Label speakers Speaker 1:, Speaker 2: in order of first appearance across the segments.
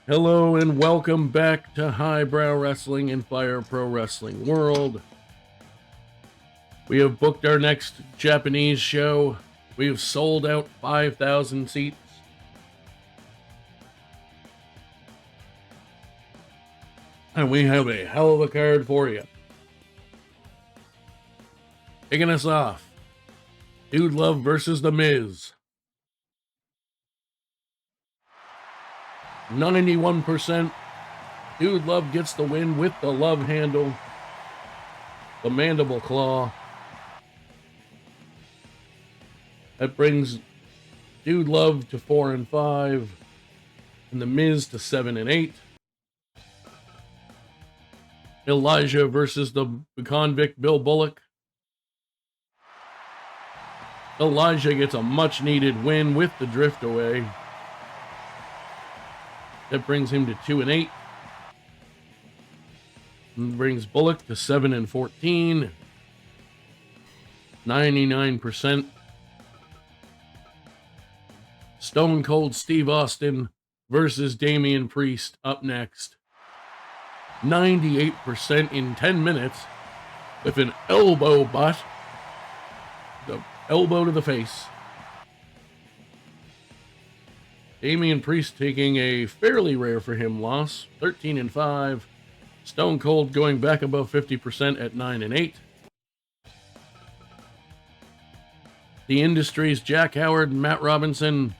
Speaker 1: Hello and welcome back to Highbrow Wrestling and Fire Pro Wrestling World. We have booked our next Japanese show. We have sold out 5,000 seats. And we have a hell of a card for you. Kicking us off, Dude Love versus The Miz. 91%. Dude Love gets the win with the love handle, the mandible claw. That brings Dude Love to 4-5, and The Miz to 7-8. Elijah versus the convict Bill Bullock. Elijah gets a much-needed win with the drift away. That brings him to 2-8. And brings Bullock to 7-14. 99%. Stone Cold Steve Austin versus Damian Priest up next. 98% in 10 minutes with an elbow butt. The elbow to the face. Damian Priest taking a fairly rare for him loss, 13-5. Stone Cold going back above 50% at 9-8. The Industry's Jack Howard and Matt Robinson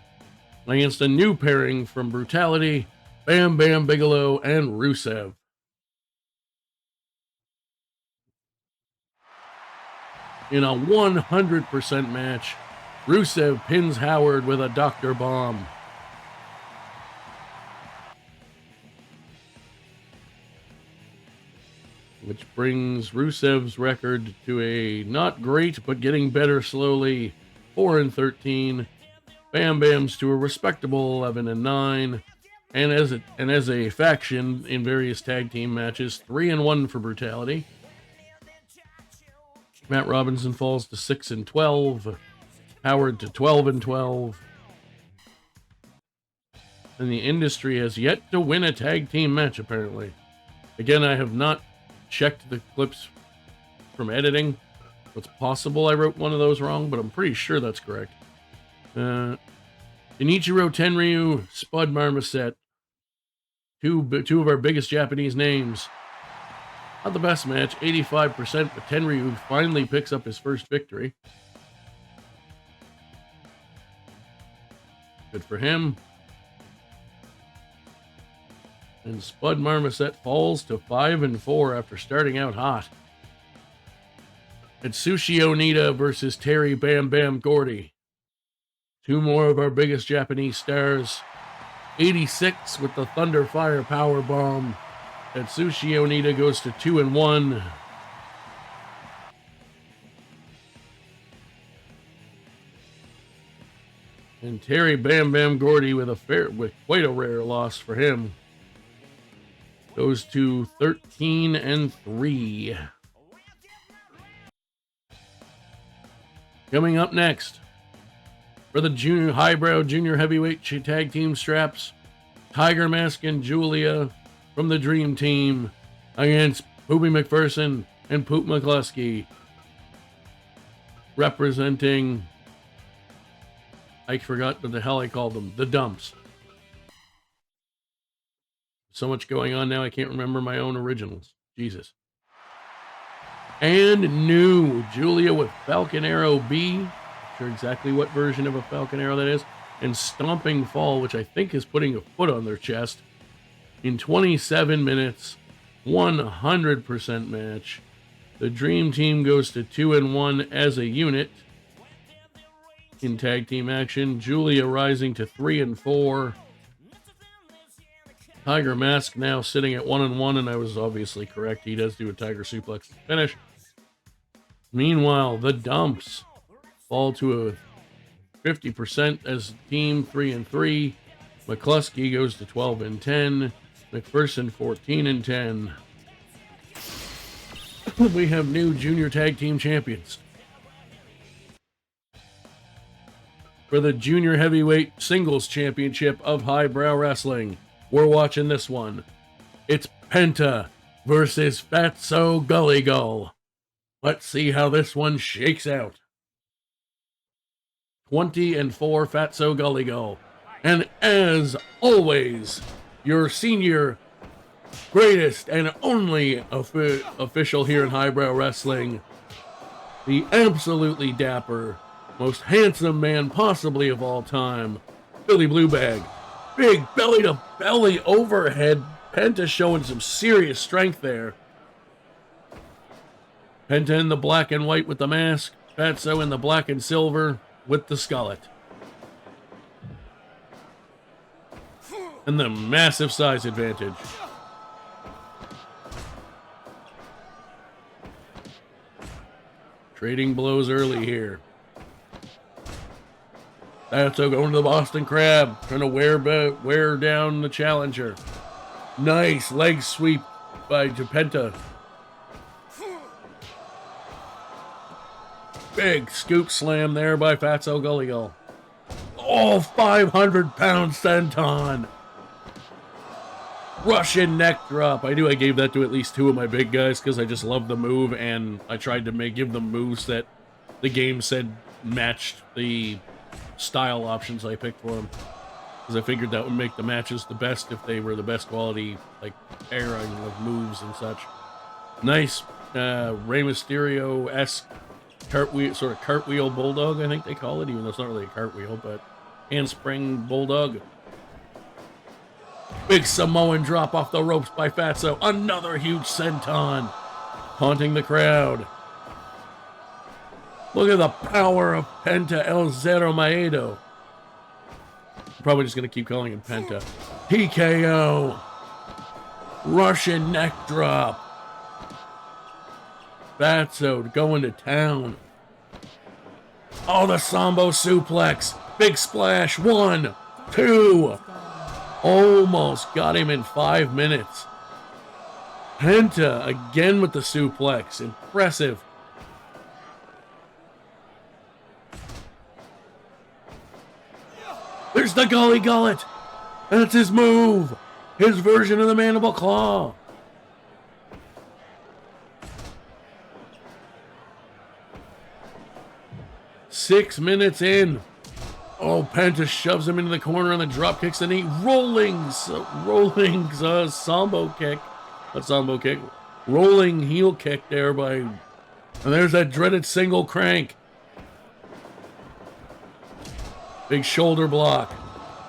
Speaker 1: against a new pairing from Brutality, Bam Bam Bigelow and Rusev. In a 100% match, Rusev pins Howard with a Dr. Bomb. Which brings Rusev's record to a not great, but getting better slowly, 4-13. Bam Bam's to a respectable 11-9. And as a faction in various tag team matches, 3-1 for Brutality. Matt Robinson falls to 6-12. Howard to 12-12. And the Industry has yet to win a tag team match, apparently. Again, I have not checked the clips from editing. It's possible I wrote one of those wrong, but I'm pretty sure that's correct. Shinichiro Tenryu, Spud Marmoset. Two of our biggest Japanese names. Not the best match, 85%, but Tenryu finally picks up his first victory. Good for him. And Spud Marmoset falls to 5-4 after starting out hot. Atsushi Onita versus Terry Bam Bam Gordy. Two more of our biggest Japanese stars. 86 with the Thunder Fire Power Bomb. Atsushi Onita goes to 2-1. And Terry Bam Bam Gordy with quite a rare loss for him. Goes to 13-3. Coming up next, for the highbrow junior heavyweight tag team straps, Tiger Mask and Julia from the Dream Team against Poopy McPherson and Poop McCluskey. Representing, I forgot what the hell I called them, the Dumps. So much going on now, I can't remember my own originals. Jesus. And new Julia with Falcon Arrow B. Not sure exactly what version of a Falcon Arrow that is. And Stomping Fall, which I think is putting a foot on their chest. In 27 minutes, 100% match. The Dream Team goes to 2-1 as a unit. In tag team action, Julia rising to 3-4. Tiger Mask now sitting at 1-1, and I was obviously correct. He does do a Tiger Suplex to finish. Meanwhile, the Dumps fall to a 50% as a team, 3-3. McCluskey goes to 12-10. McPherson 14-10. We have new junior tag team champions. For the junior heavyweight singles championship of Highbrow Wrestling, We're watching this one. It's Penta versus Fatso Gully Gull. Let's see how this one shakes out. 20-4 Fatso Gully Gull. And as always, your senior, greatest, and only official here in Highbrow Wrestling, the absolutely dapper, most handsome man possibly of all time, Billy Bluebag. Big belly-to-belly overhead. Penta showing some serious strength there. Penta in the black and white with the mask. Fatso in the black and silver with the skullet. And the massive size advantage. Trading blows early here. Fatso going to the Boston Crab, trying to wear down the challenger. Nice leg sweep by Penta. Big scoop slam there by Fatso Gully Gull. Oh, 500-pound senton. Russian neck drop. I knew I gave that to at least two of my big guys because I just love the move, and I tried to give them moves that the game said matched the style options I picked for them, because I figured that would make the matches the best if they were the best quality, like pairing of moves and such. Nice Rey Mysterio-esque cartwheel, sort of cartwheel bulldog, I think they call it, even though it's not really a cartwheel, but handspring bulldog. Big Samoan drop off the ropes by Fatso. Another huge senton, haunting the crowd. Look at the power of Penta El Zero Maedo. I'm probably just going to keep calling him Penta. PKO. Russian neck drop. Fatso going to town. Oh, the Sambo suplex. Big splash. 1, 2. Almost got him in 5 minutes. Penta again with the suplex. Impressive. There's the Gully Gullet. That's his move. His version of the Mandible Claw. Six minutes in. Oh, Penta shoves him into the corner and the drop kicks the knee. Rolling Sambo kick. Not Sambo kick. Rolling heel kick there by... And there's that dreaded single crank. Big shoulder block.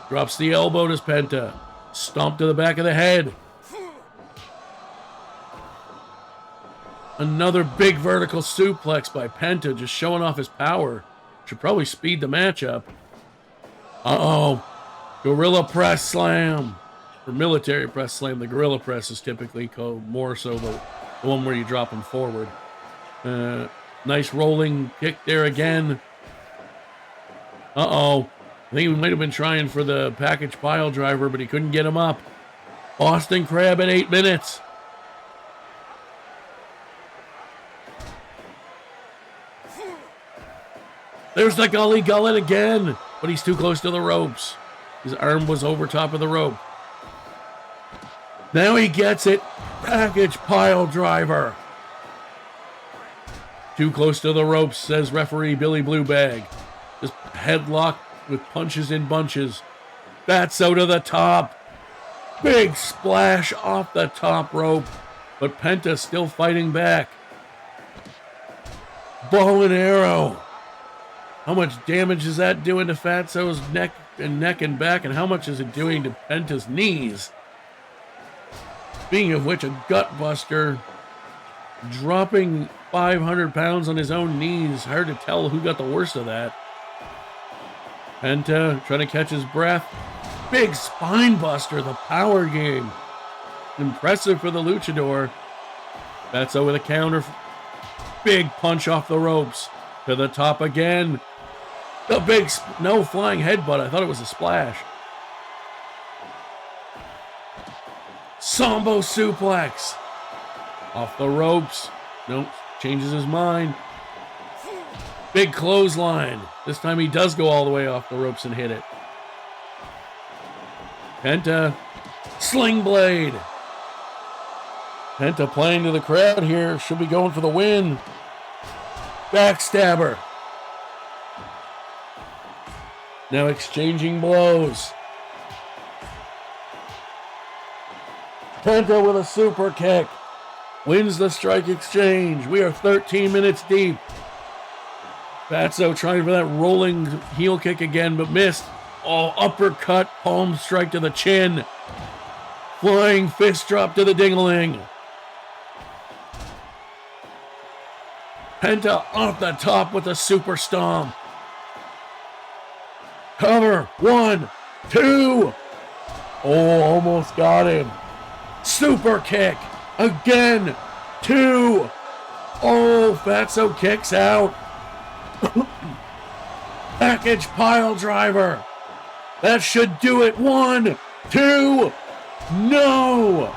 Speaker 1: Drops the elbow to Penta. Stomp to the back of the head. Another big vertical suplex by Penta, just showing off his power. Should probably speed the match up. Uh-oh. Gorilla press slam. Or military press slam. The gorilla press is typically called more so the one where you drop him forward. Nice rolling kick there again. Uh-oh. I think he might have been trying for the package pile driver, but he couldn't get him up. Boston Crab at 8 minutes. There's the Gully Gullet again, but he's too close to the ropes. His arm was over top of the rope. Now he gets it. Package pile driver. Too close to the ropes, says referee Billy Bluebag. Just headlock with punches in bunches. Fatso to the top. Big splash off the top rope, but Penta still fighting back. Bow and arrow. How much damage is that doing to Fatso's neck and back, and how much is it doing to Penta's knees? Speaking of which, a gut buster, dropping 500 pounds on his own knees. Hard to tell who got the worst of that. Penta trying to catch his breath. Big spine buster, the power game. Impressive for the luchador. Fatso with a counter. Big punch off the ropes. To the top again. The big, no flying headbutt. I thought it was a splash. Sambo suplex. Off the ropes. Nope, changes his mind. Big clothesline. This time he does go all the way off the ropes and hit it. Penta Sling blade. Penta playing to the crowd here. Should be going for the win. Backstabber. Now exchanging blows. Penta with a super kick. Wins the strike exchange. We are 13 minutes deep. Fatso trying for that rolling heel kick again, but missed. Oh, uppercut, palm strike to the chin. Flying fist drop to the ding-a-ling. Penta off the top with a super stomp. Cover. 1, 2. Oh, almost got him. Super kick. Again. 2. Oh, Fatso kicks out. Package pile driver. That should do it. 1, 2. No.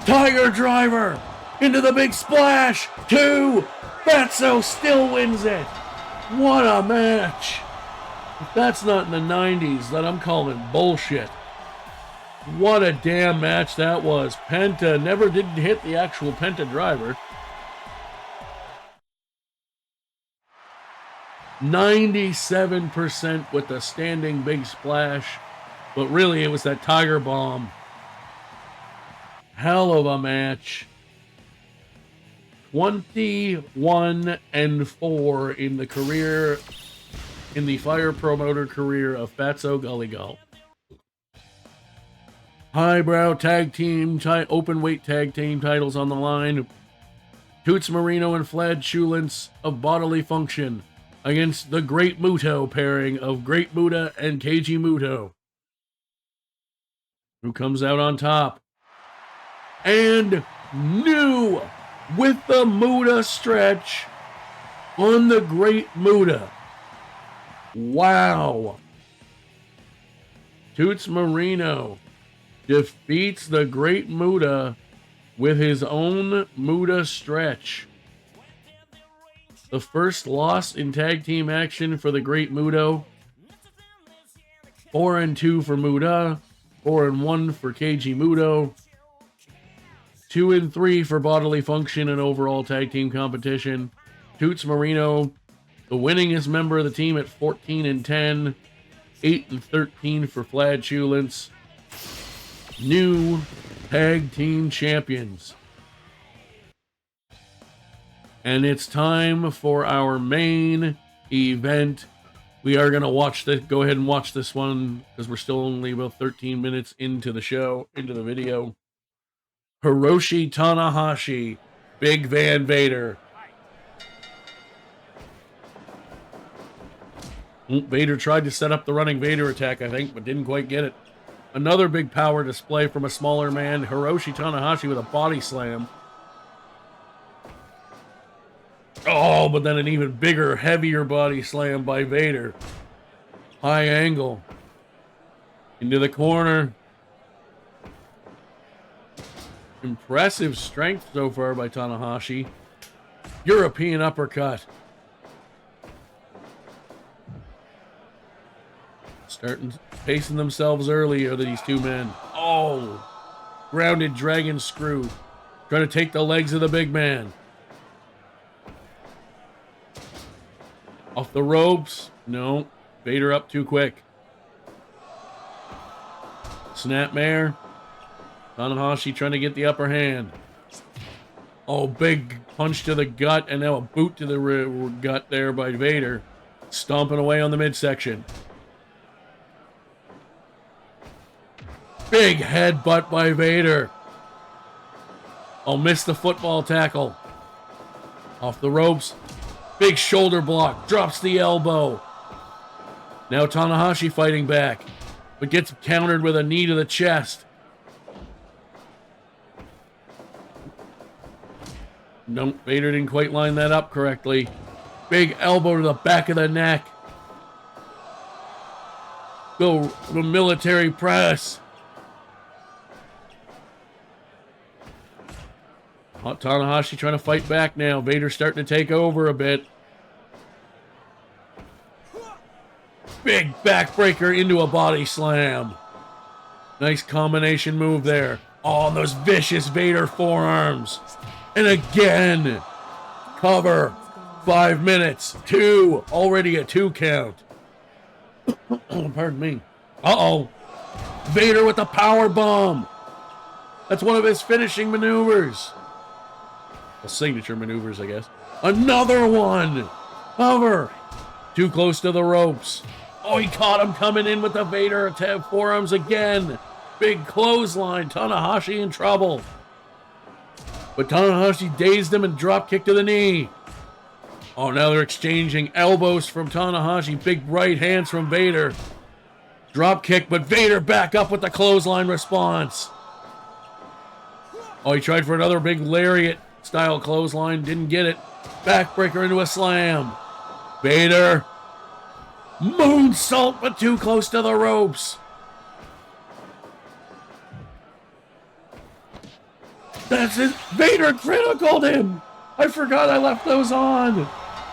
Speaker 1: Tiger driver. Into the big splash. 2. Fatso still wins it. What a match. If that's not in the 90s, then I'm calling bullshit. What a damn match that was. Penta never did hit the actual Penta driver. 97% with the standing big splash. But really, it was that Tiger Bomb. Hell of a match. 21-4 in the career, in the Fire promoter career of Fatso Gulligal. Highbrow tag team, open weight tag team titles on the line. Toots Marino and Vlad Schulentz of Bodily Function against the Great Muto pairing of Great Muta and Keiji Muto. Who comes out on top? And new with the Muta stretch on the Great Muta. Wow. Toots Marino defeats the Great Muta with his own Muta stretch. The first loss in tag team action for the Great Muto. 4-2 for Muta. 4-1 for Keiji Muto. 2-3 for Bodily Function and overall tag team competition. Toots Marino, the winningest member of the team at 14-10. 8-13 for Vlad Schulentz. New tag team champions. And it's time for our main event. We are going to watch this. Go ahead and watch this one because we're still only about 13 minutes into the show, into the video. Hiroshi Tanahashi, Big Van Vader. Vader tried to set up the running Vader attack, I think, but didn't quite get it. Another big power display from a smaller man, Hiroshi Tanahashi with a body slam. Oh, but then an even bigger, heavier body slam by Vader. High angle. Into the corner. Impressive strength so far by Tanahashi. European uppercut. Starting pacing themselves early are these two men. Oh, grounded dragon screw. Trying to take the legs of the big man. Off the ropes. No. Vader up too quick. Snapmare. Tanahashi trying to get the upper hand. Oh, big punch to the gut and now a boot to the gut there by Vader. Stomping away on the midsection. Big headbutt by Vader. Oh, missed the football tackle. Off the ropes. Big shoulder block. Drops the elbow. Now Tanahashi fighting back. But gets countered with a knee to the chest. Nope, Vader didn't quite line that up correctly. Big elbow to the back of the neck. Go the military press. Tanahashi trying to fight back now. Vader starting to take over a bit. Big backbreaker into a body slam. Nice combination move there. Oh, and those vicious Vader forearms. And again, cover. 5 minutes. 2. Already a 2 count. Pardon me. Uh-oh. Vader with the power bomb. That's one of his finishing maneuvers. Well, signature maneuvers, I guess. Another one. Cover. Too close to the ropes. Oh, he caught him coming in with the Vader forearms again. Big clothesline. Tanahashi in trouble. But Tanahashi dazed him and drop kick to the knee. Oh, now they're exchanging elbows from Tanahashi. Big right hands from Vader. Drop kick, but Vader back up with the clothesline response. Oh, he tried for another big lariat style clothesline. Didn't get it. Backbreaker into a slam. Vader. Moonsault, but too close to the ropes. That's it. Vader criticaled him. I forgot I left those on.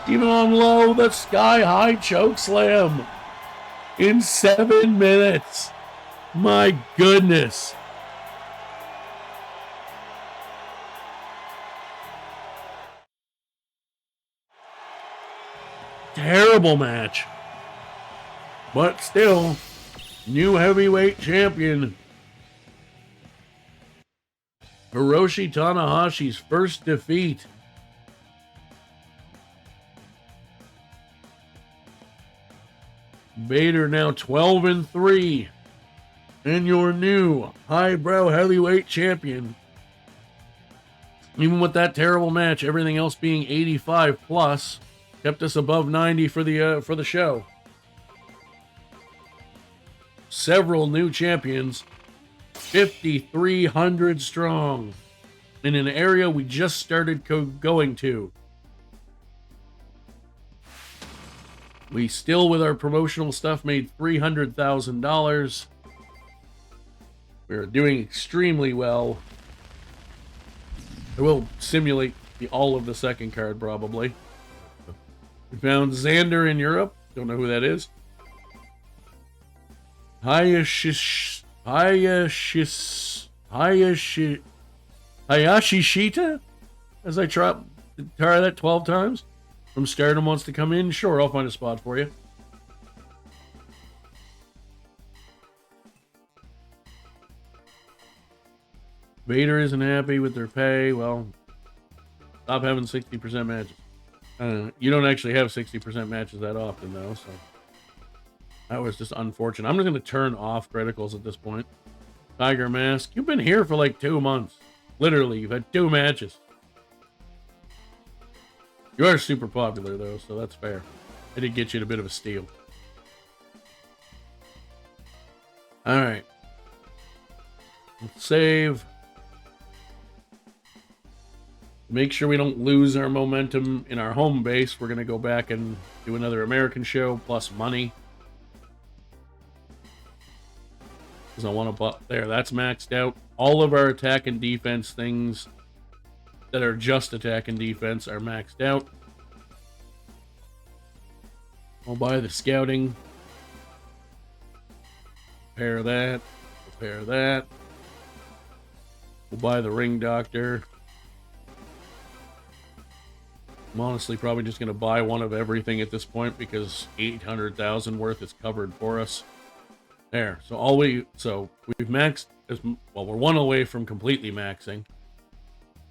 Speaker 1: Even on low, the sky-high choke slam. In 7 minutes. My goodness. Terrible match. But still, new heavyweight champion. Hiroshi Tanahashi's first defeat. Vader now 12-3. And your new highbrow heavyweight champion. Even with that terrible match, everything else being 85 plus, kept us above 90 for the show. Several new champions, 5,300 strong, in an area we just started going to. We still, with our promotional stuff, made $300,000. We're doing extremely well. I will simulate all of the second card, probably. We found Xander in Europe. Don't know who that is. Hayashi Shita? As I try that 12 times. From Stardom wants to come in. Sure, I'll find a spot for you. Vader isn't happy with their pay. Well, stop having 60% matches. You don't actually have 60% matches that often, though, so that was just unfortunate. I'm just going to turn off criticals at this point. Tiger Mask, you've been here for like 2 months. Literally, you've had 2 matches. You are super popular, though, so that's fair. I did get you a bit of a steal. Alright. Let's save. Make sure we don't lose our momentum in our home base. We're going to go back and do another American show, plus money. Because I want to... There, that's maxed out. All of our attack and defense things that are just attack and defense are maxed out. I'll buy the scouting. Repair that. Repair that. We'll buy the ring doctor. I'm honestly probably just going to buy one of everything at this point because 800,000 worth is covered for us. There. So we've maxed as well. We're 1 away from completely maxing.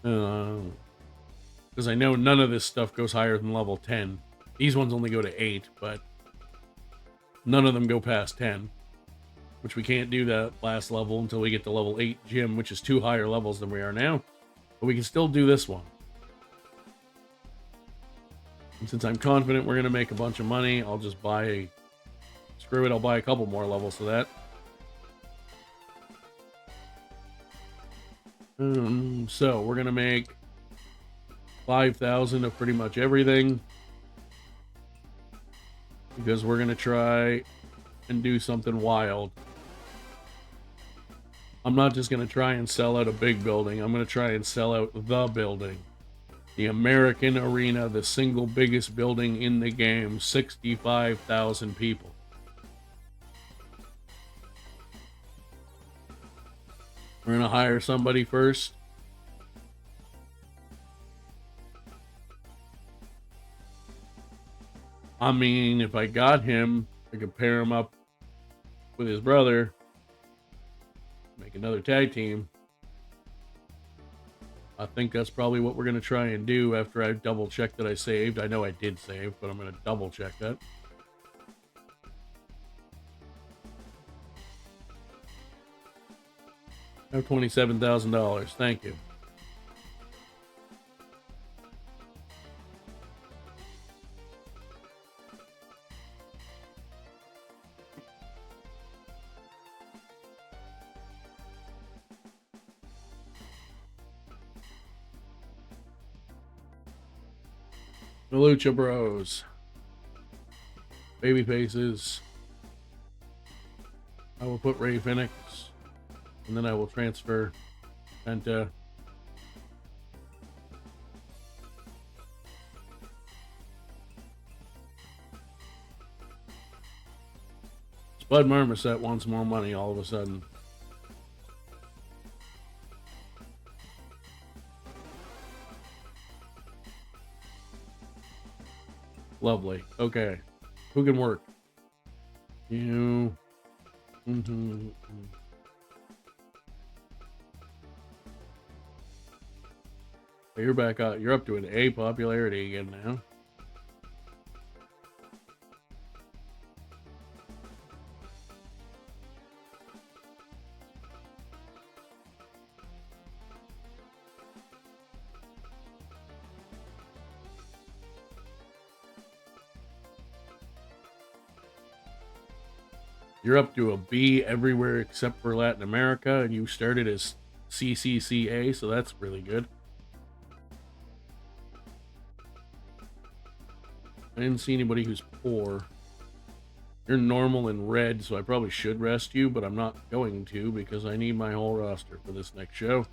Speaker 1: Because I know none of this stuff goes higher than level 10. These ones only go to 8, but none of them go past 10. Which we can't do that last level until we get to level 8 gym, which is 2 higher levels than we are now. But we can still do this one. And since I'm confident we're going to make a bunch of money, I'll just buy screw it, I'll buy a couple more levels to that. So we're going to make 5,000 of pretty much everything. Because we're going to try and do something wild. I'm not just going to try and sell out a big building. I'm going to try and sell out the building. The American Arena, the single biggest building in the game, 65,000 people. We're going to hire somebody first. I mean, if I got him, I could pair him up with his brother, make another tag team. I think that's probably what we're going to try and do after I double check that I saved. I know I did save, but I'm going to double check that. I have $27,000. Thank you. The Lucha Bros. Baby faces. I will put Ray Phoenix. And then I will transfer Penta. Spud Marmoset wants more money all of a sudden. Lovely. Okay. Who can work? You. You're back up. You're up to an A popularity again now. You're up to a B everywhere except for Latin America, and you started as CCCA, so that's really good. I didn't see anybody who's poor. You're normal and red, so I probably should rest you, but I'm not going to because I need my whole roster for this next show.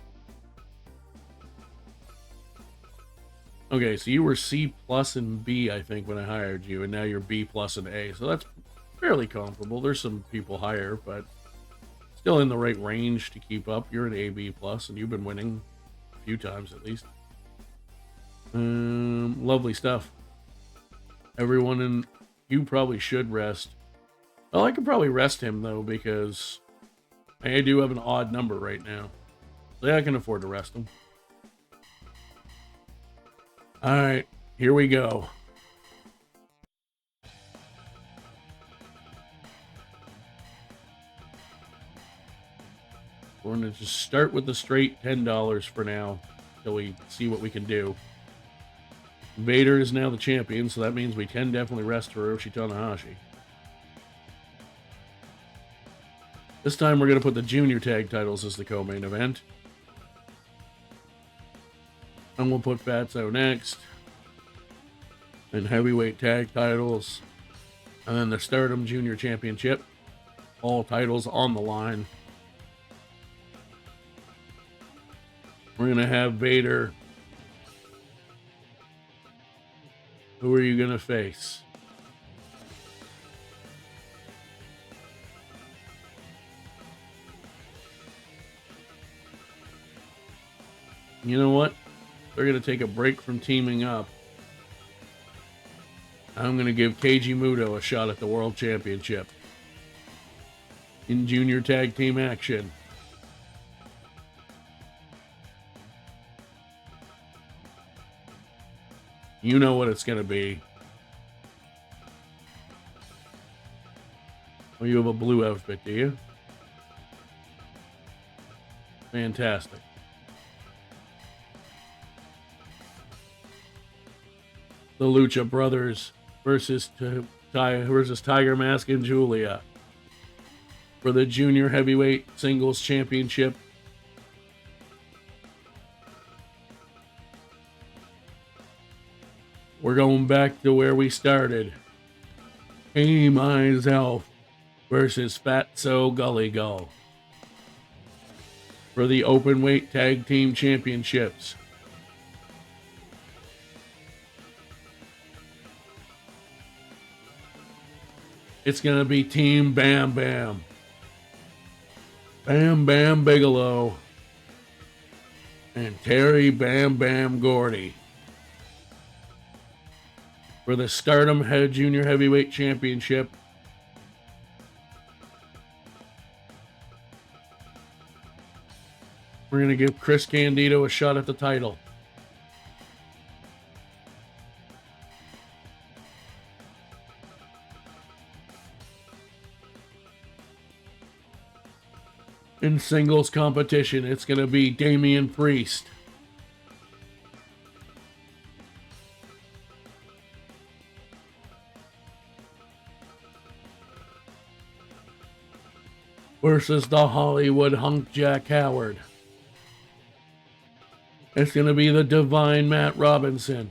Speaker 1: Okay, so you were C plus and B, I think, when I hired you, and now you're B plus and A, so that's fairly comparable. There's some people higher, but still in the right range to keep up. You're an AB plus, and you've been winning a few times at least. Lovely stuff. Everyone in you probably should rest. Well, I could probably rest him though because I do have an odd number right now, so yeah, I can afford to rest him. All right, here we go. We're going to just start with the straight $10 for now until we see what we can do. Vader is now the champion, so that means we can definitely rest Hiroshi Tanahashi. This time we're going to put the junior tag titles as the co-main event. And we'll put Fatso next. And heavyweight tag titles. And then the Stardom Junior Championship. All titles on the line. We're going to have Vader. Who are you going to face? You know what? They're going to take a break from teaming up. I'm going to give Keiji Muto a shot at the World Championship. In junior tag team action. You know what it's going to be. Oh, you have a blue outfit, do you? Fantastic. The Lucha Brothers versus Tiger Mask and Julia for the Junior Heavyweight Singles Championship. We're going back to where we started. Hey Myself versus Fatso Gully Gull for the Openweight Tag Team Championships. It's going to be Team Bam Bam. Bam Bam Bigelow and Terry Bam Bam Gordy for the Stardom Head Junior Heavyweight Championship. We're going to give Chris Candido a shot at the title. In singles competition, it's going to be Damian Priest versus the Hollywood Hunk Jack Howard. It's going to be the Divine Matt Robinson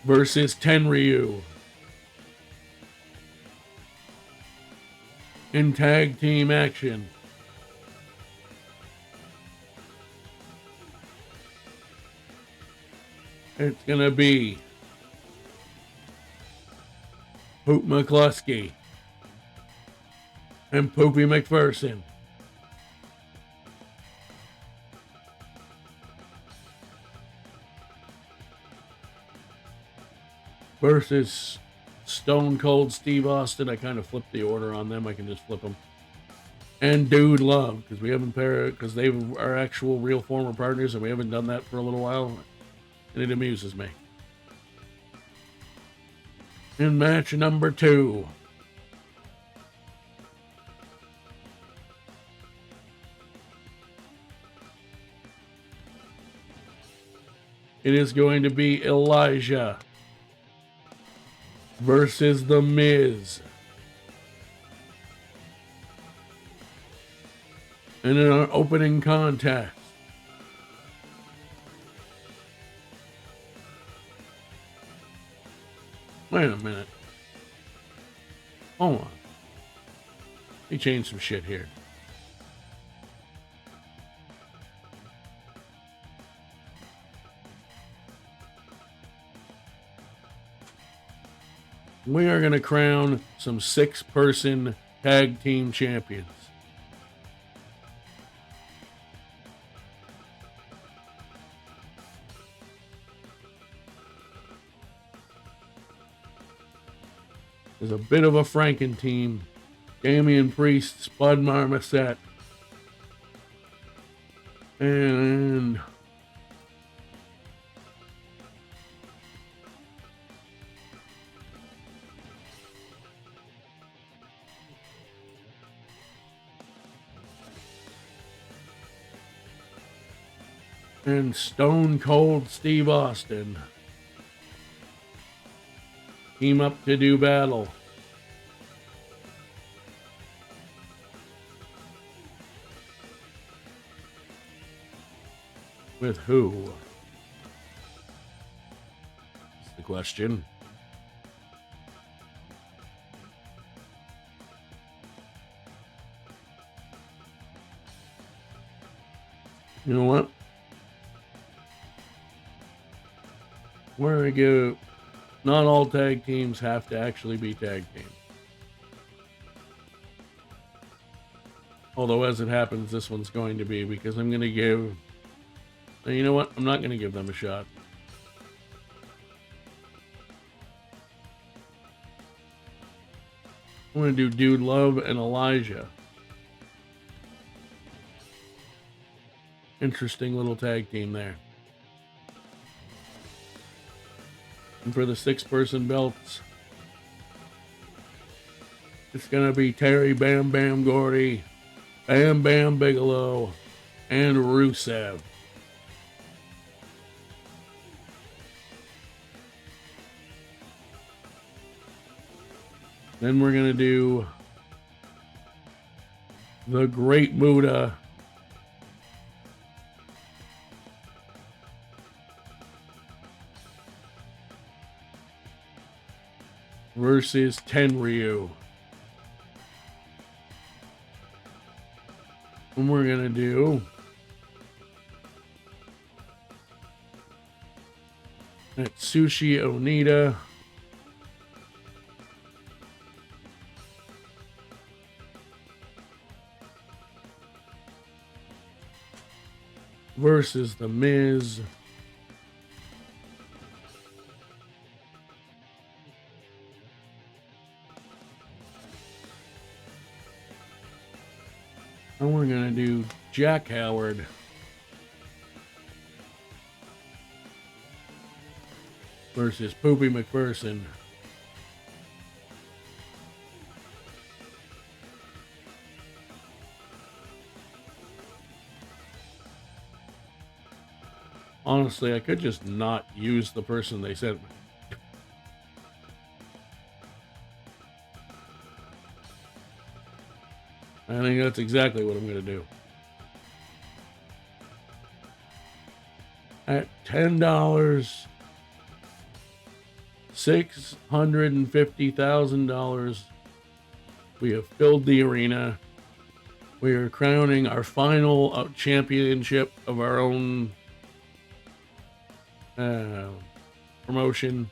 Speaker 1: versus Tenryu. In tag team action, it's going to be Poop McCluskey and Poopy McPherson versus Stone Cold Steve Austin. I kind of flipped the order on them. I can just flip them. And Dude Love, because we haven't because they are actual real former partners and we haven't done that for a little while. And it amuses me. In match number 2, it is going to be Elijah versus The Miz. And in our opening contest, wait a minute. Hold on. Let me change some shit here. We are going to crown some 6-person tag team champions. There's a bit of a Franken team. Damian Priest, Spud Marmoset, and Stone Cold Steve Austin team up to do battle. With who? That's the question. You know what? We're going to go. Not all tag teams have to actually be tag teams. Although, as it happens, this one's going to be, because I'm going to give... You know what? I'm not going to give them a shot. I'm going to do Dude Love and Elijah. Interesting little tag team there. And for the 6-person belts, it's going to be Terry Bam Bam Gordy, Bam Bam Bigelow, and Rusev. Then we're going to do the Great Muta versus Tenryu. And we're going to do Atsushi Onita versus The Miz. And we're going to do Jack Howard versus Poopy McPherson. Honestly, I could just not use the person they sent me. I think that's exactly what I'm going to do. At $10, $650,000, we have filled the arena. We are crowning our final championship of our own promotion.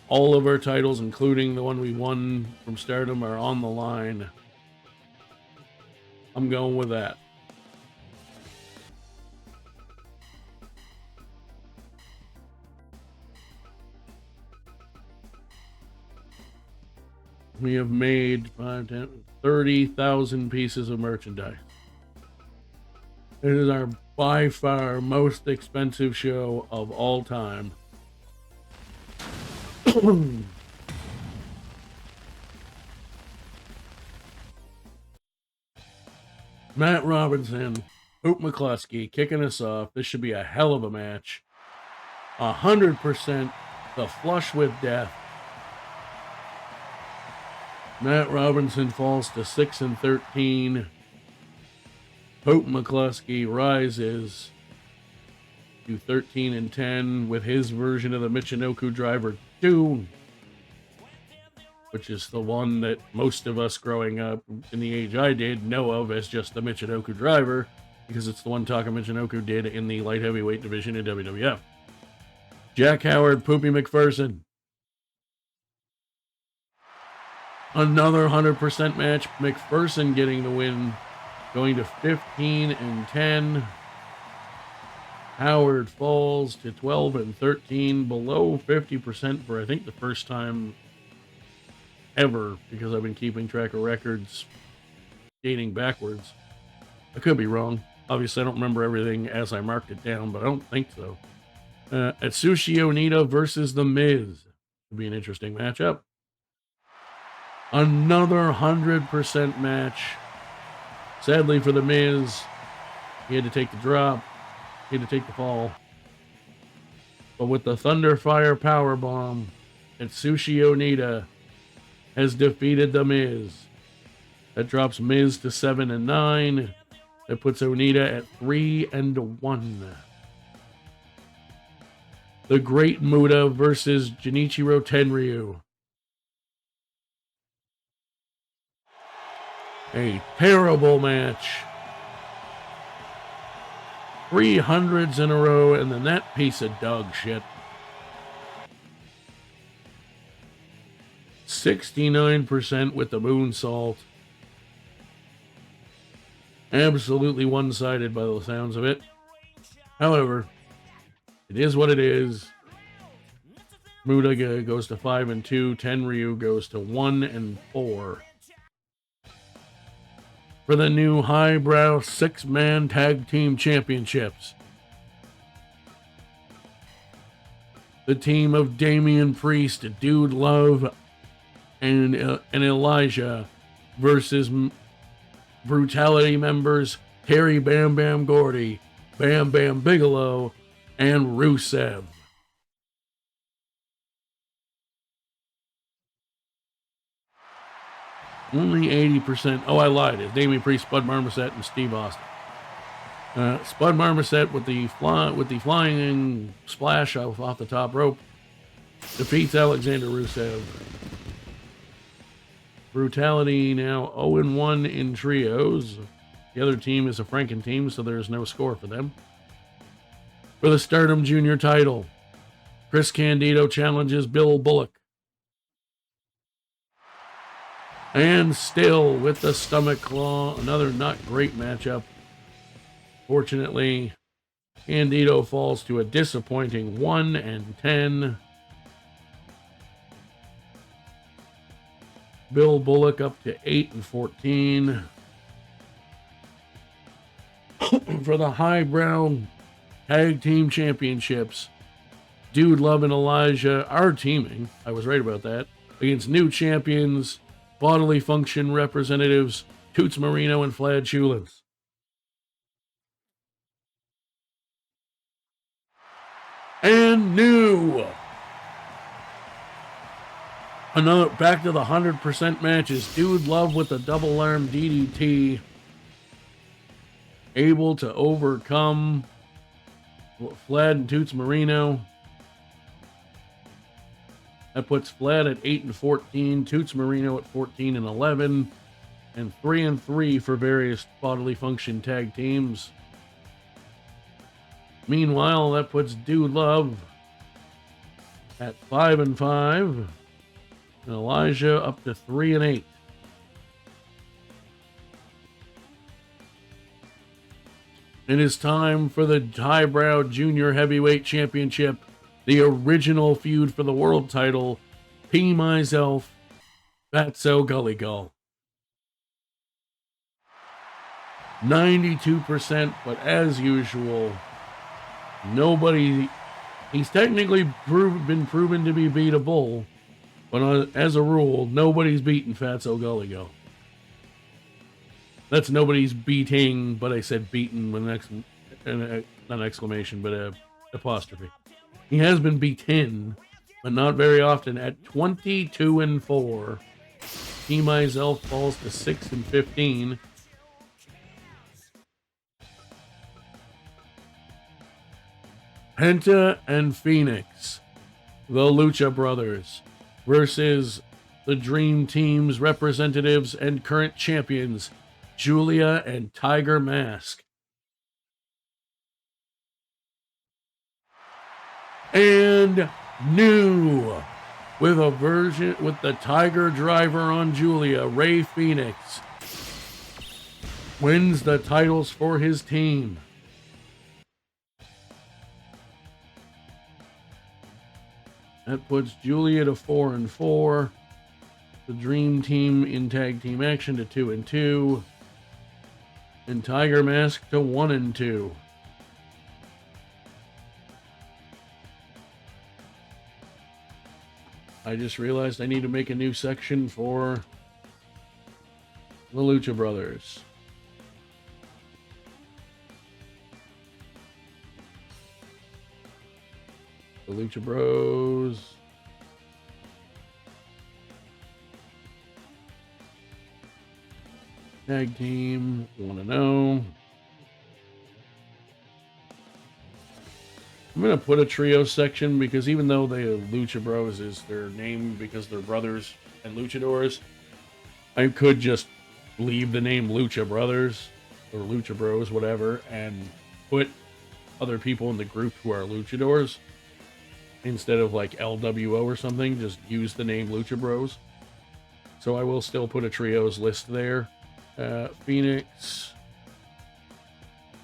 Speaker 1: All of our titles, including the one we won from Stardom, are on the line. I'm going with that. We have made 30,000 pieces of merchandise. It is our by far most expensive show of all time. Matt Robinson, Hoop McCluskey kicking us off. This should be a hell of a match. 100% the flush with death. Matt Robinson falls to 6-13. Hoop McCluskey rises to 13-10 with his version of the Michinoku Driver 2, which is the one that most of us growing up in the age I did know of as just the Michinoku Driver, because it's the one Taka Michinoku did in the light heavyweight division in WWF. Jack Howard, Poopy McPherson. Another 100% match. McPherson getting the win, going to 15-10. Howard falls to 12-13, below 50% for I think the first time ever, because I've been keeping track of records dating backwards. I could be wrong. Obviously, I don't remember everything as I marked it down, but I don't think so. Atsushi Onita versus The Miz. Would be an interesting matchup. Another 100% match. Sadly for The Miz, he had to take the drop. He had to take the fall. But with the Thunderfire Powerbomb, Atsushi Onita has defeated The Miz. That drops Miz to 7-9. That puts Onita at 3-1. The Great Muta versus Junichiro Tenryu. A terrible match. 300s in a row, and then that piece of dog shit. 69% with the moonsault. Absolutely one-sided by the sounds of it. However, it is what it is. Muta goes to 5-2. Tenryu goes to 1-4. For the new highbrow 6-man tag team championships. The team of Damian Priest, Dude Love, and Elijah versus Brutality members Terry Bam Bam Gordy, Bam Bam Bigelow, and Rusev. Only 80%. Oh, I lied. It's Damian Priest, Spud Marmoset, and Steve Austin. Spud Marmoset with the flying splash off the top rope defeats Alexander Rusev. Brutality now 0-1 in trios. The other team is a Franken team, so there's no score for them. For the Stardom Junior title, Chris Candido challenges Bill Bullock. And still with the stomach claw, another not great matchup. Fortunately, Candido falls to a disappointing 1-10. Bill Bullock up to 8-14. For the highbrow tag team championships, Dude Love and Elijah are teaming. I was right about that. Against new champions, bodily function representatives, Toots Marino and Vlad Chulins. And new. Another back to the 100% matches. Dude Love with the double arm DDT. Able to overcome Vlad and Toots Marino. That puts Vlad at 8-14, Toots Marino at 14-11, and 3-3 for various bodily function tag teams. Meanwhile, that puts Dude Love at 5-5, and Elijah up to 3-8. It is time for the Highbrow Junior Heavyweight Championship, the original feud for the world title, P. Myself, Fatso Gully Gull. 92%, but as usual, nobody, he's technically been proven to be beatable, but as a rule, nobody's beaten Fatso Gully Gull. That's nobody's beating, but I said beaten with not an exclamation, but an apostrophe. He has been beaten, but not very often. At 22-4, he myself falls to 6-15. Penta and Phoenix, the Lucha Brothers, versus the Dream Team's representatives and current champions, Julia and Tiger Mask. And new, with a version with the Tiger Driver on Julia, Ray Phoenix wins the titles for his team. That puts Julia to 4-4. The Dream Team in tag team action to 2-2. And Tiger Mask to 1-2. I just realized I need to make a new section for the Lucha Brothers. The Lucha Bros. Tag team, 1-0. I'm going to put a trio section because even though the Lucha Bros is their name because they're brothers and luchadors, I could just leave the name Lucha Brothers or Lucha Bros, whatever, and put other people in the group who are luchadors instead of like LWO or something. Just use the name Lucha Bros. So I will still put a trios list there. Phoenix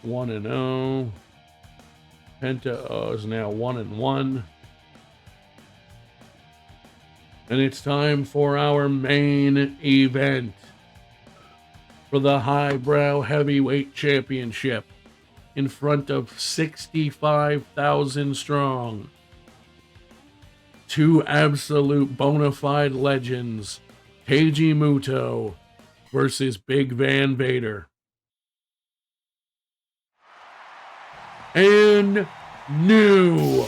Speaker 1: 1-0. Penta is now 1-1. And it's time for our main event for the Highbrow Heavyweight Championship in front of 65,000 strong. Two absolute bona fide legends, Keiji Muto versus Big Van Vader. And new,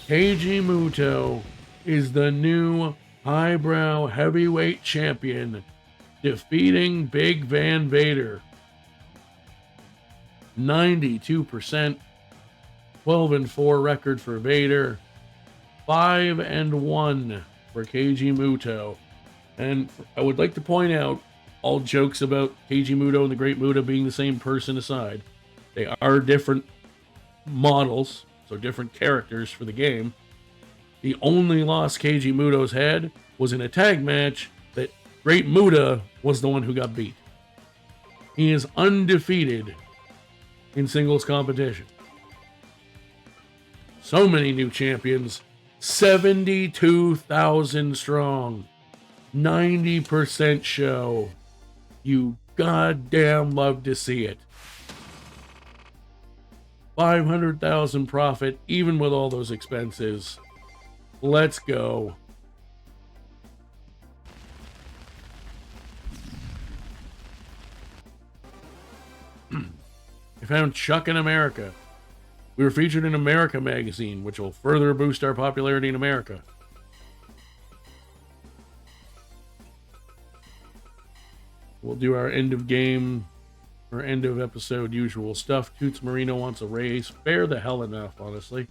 Speaker 1: Keiji Muto is the new Highbrow Heavyweight Champion, defeating Big Van Vader. 92%, 12-4 record for Vader, 5-1 for Keiji Muto. And I would like to point out, all jokes about Keiji Muto and the Great Muta being the same person aside, they are different models, so different characters for the game. The only loss Keiji Muto's had was in a tag match that Great Muta was the one who got beat. He is undefeated in singles competition. So many new champions. 72,000 strong. 90% show. You goddamn love to see it. 500,000 profit, even with all those expenses. Let's go. I found Chuck in America. We were featured in America magazine, which will further boost our popularity in America. We'll do our end of game or end of episode usual stuff. Toots Marino wants a raise. Fair the hell enough, honestly.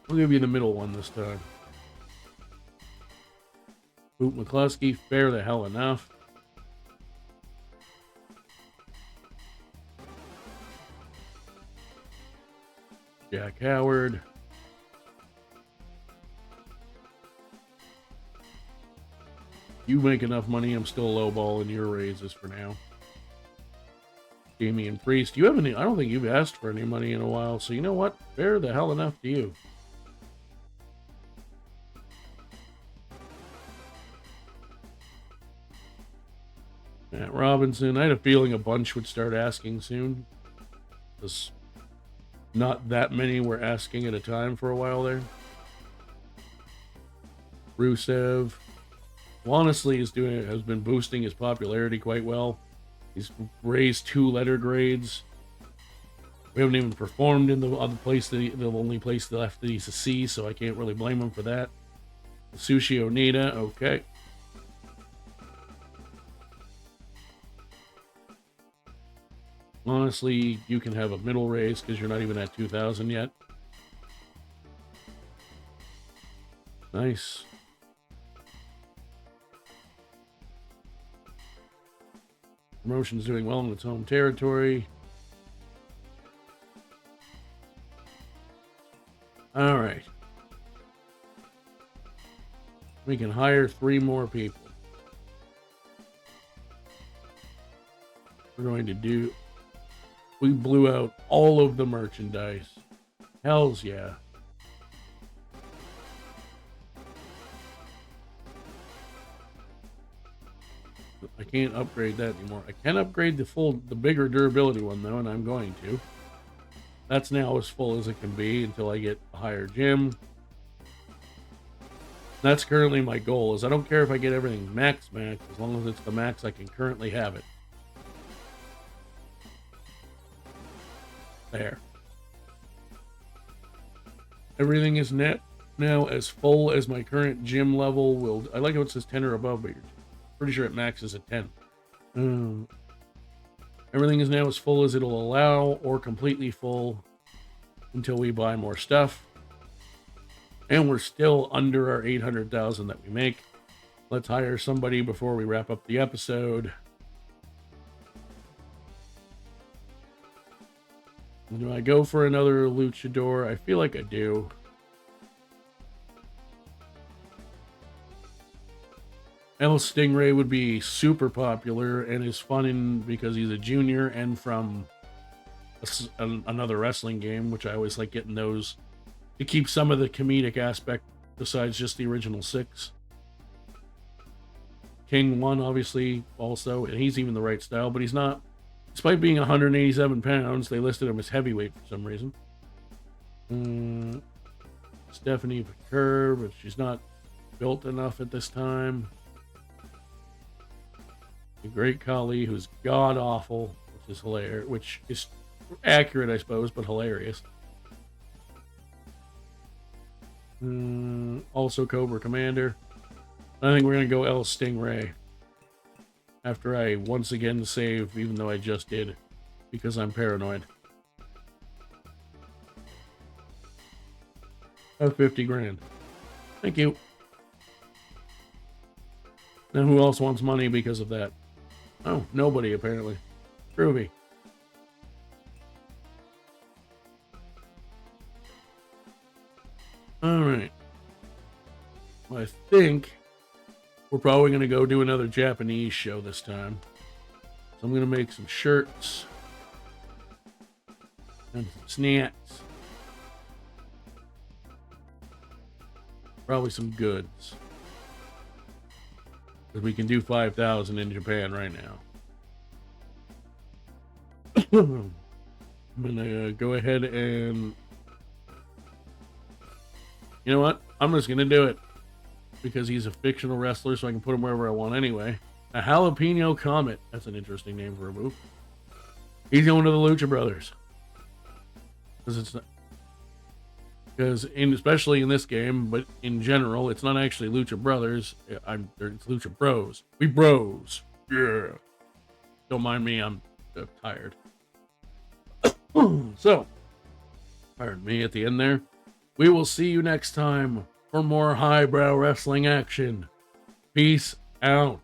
Speaker 1: We'll give you the middle one this time. Boot McCluskey, fair the hell enough. Jack Howard. You make enough money, I'm still lowballing your raises for now. Damian Priest, you haven't, I don't think you've asked for any money in a while, so you know what? Fair the hell enough to you. Matt Robinson, I had a feeling a bunch would start asking soon. Because not that many were asking at a time for a while there. Rusev, well, honestly, has been boosting his popularity quite well. He's raised 2 letter grades. We haven't even performed in the other place, the only place left that he's a C, so I can't really blame him for that. Sushi Onita, okay. Honestly, you can have a middle raise because you're not even at 2,000 yet. Nice. Promotion's doing well in its home territory. All right. We can hire 3 more people. We're going to do... We blew out all of the merchandise. Hells yeah. I can't upgrade that anymore. I can upgrade the bigger durability one though, and I'm going to. That's now as full as it can be until I get a higher gym. That's currently my goal, is I don't care if I get everything max, as long as it's the max I can currently have it. There. Everything is now as full as my current gym level will. I like how it says 10 or above, but you're pretty sure it maxes at 10. Everything is now as full as it'll allow, or completely full until we buy more stuff. And we're still under our 800,000 that we make. Let's hire somebody before we wrap up the episode. Do I go for another luchador? I feel like I do. El Stingray would be super popular and is fun because he's a junior and from another wrestling game, which I always like getting those to keep some of the comedic aspect besides just the original 6. King 1, obviously, also, and he's even the right style, but he's not. Despite being 187 pounds, they listed him as heavyweight for some reason. Stephanie Pacur, but she's not built enough at this time. The Great Khali, who's god-awful, which is hilarious, which is accurate, I suppose, but hilarious. Also Cobra Commander. I think we're going to go El Stingray. After I once again save, even though I just did, because I'm paranoid. Oh, 50 grand. Thank you. Now who else wants money because of that? Oh, nobody apparently. Groovy. Alright. I think We're probably going to go do another Japanese show this time. So I'm going to make some shirts and some snacks. Probably some goods. Because we can do 5,000 in Japan right now. I'm going to go ahead and... You know what? I'm just going to do it. Because he's a fictional wrestler, so I can put him wherever I want anyway. A Jalapeno Comet. That's an interesting name for a move. He's going to the Lucha Brothers. Because especially in this game, but in general, it's not actually Lucha Brothers. It's Lucha Bros. We bros. Yeah. Don't mind me, I'm tired. So, pardon me at the end there. We will see you next time for more highbrow wrestling action. Peace out.